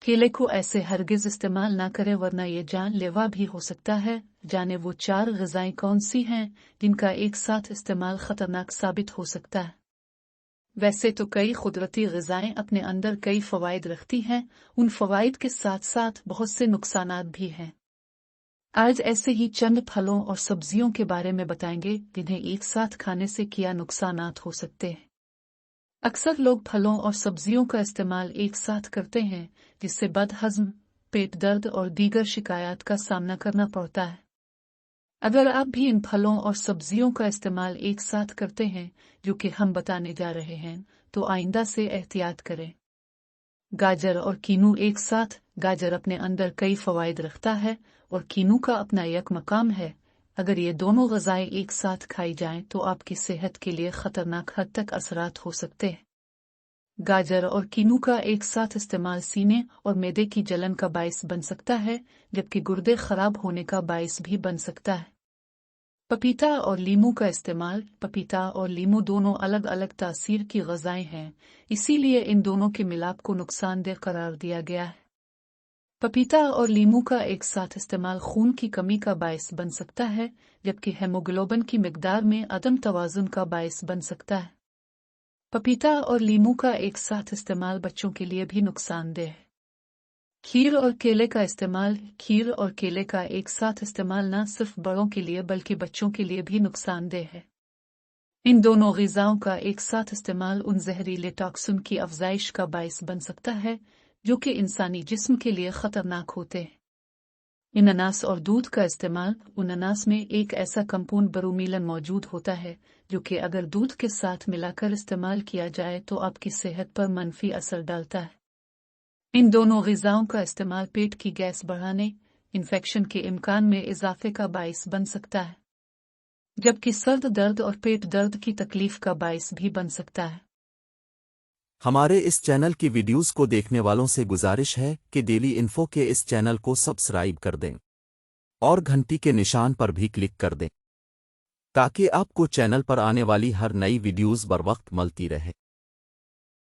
केले को ऐसे हरगिज इस्तेमाल ना करें वरना ये जानलेवा भी हो सकता है। जाने वो 4 ग़िज़ाएं कौन सी हैं जिनका एक साथ इस्तेमाल खतरनाक साबित हो सकता है। वैसे तो कई कुदरती ग़िज़ाएं अपने अंदर कई फ़वाइद रखती हैं, उन फ़वाइद के साथ साथ बहुत से नुकसानात भी हैं। आज ऐसे ही चंद फलों और सब्जियों के बारे में बताएंगे जिन्हें एक साथ खाने से क्या नुकसानात हो सकते हैं। अक्सर लोग फलों और सब्जियों का इस्तेमाल एक साथ करते हैं, जिससे बदहज़म, पेट दर्द और दीगर शिकायत का सामना करना पड़ता है। अगर आप भी इन फलों और सब्जियों का इस्तेमाल एक साथ करते हैं, जो कि हम बताने जा रहे हैं, तो आइंदा से एहतियात करें। गाजर और कीनू एक साथ। गाजर अपने अंदर कई फ़वाइद रखता है और कीनू का अपना एक मकाम है। अगर ये दोनों ग़िज़ाएं एक साथ खाई जाएं तो आपकी सेहत के लिए ख़तरनाक हद तक असरात हो सकते हैं। गाजर और कीनू का एक साथ इस्तेमाल सीने और मैदे की जलन का बायस बन सकता है, जबकि गुर्दे ख़राब होने का बायस भी बन सकता है। पपीता और लीमू का इस्तेमाल। पपीता और लीमू दोनों अलग अलग तासीर की ग़िज़ाएं हैं, इसीलिए इन दोनों के मिलाप को नुकसानदेह करार दिया गया है। पपीता और लीमू का एक साथ इस्तेमाल खून की कमी का बायस बन सकता है, जबकि हेमोग्लोबिन की मिकदार में अदम तवाज़ुन का बायस बन सकता है। पपीता और लीमू का एक साथ इस्तेमाल बच्चों के लिए भी नुकसानदेह है। खीर और केले का इस्तेमाल। खीर और केले का एक साथ इस्तेमाल न सिर्फ बड़ों के लिए बल्कि बच्चों के लिए भी नुकसानदेह है। इन दोनों ग़िज़ाओं का एक साथ इस्तेमाल उन जहरीले टॉक्सिन की अफ़ज़ाइश का बायस बन सकता है, जो कि इंसानी जिस्म के लिए ख़तरनाक होते हैं। अनानास और दूध का इस्तेमाल। अनानास में एक ऐसा कंपाउंड ब्रोमीलन मौजूद होता है, जो कि अगर दूध के साथ मिलाकर इस्तेमाल किया जाए तो आपकी सेहत पर मनफी असर डालता है। इन दोनों ग़िज़ाओं का इस्तेमाल पेट की गैस बढ़ाने, इन्फेक्शन के इम्कान में इजाफे का बायस बन सकता है, जबकि सर्द दर्द और पेट दर्द की तकलीफ का बायस भी बन सकता है। हमारे इस चैनल की वीडियोस को देखने वालों से गुजारिश है कि डेली इन्फो के इस चैनल को सब्सक्राइब कर दें और घंटी के निशान पर भी क्लिक कर दें, ताकि आपको चैनल पर आने वाली हर नई वीडियोस बर वक्त मिलती रहे।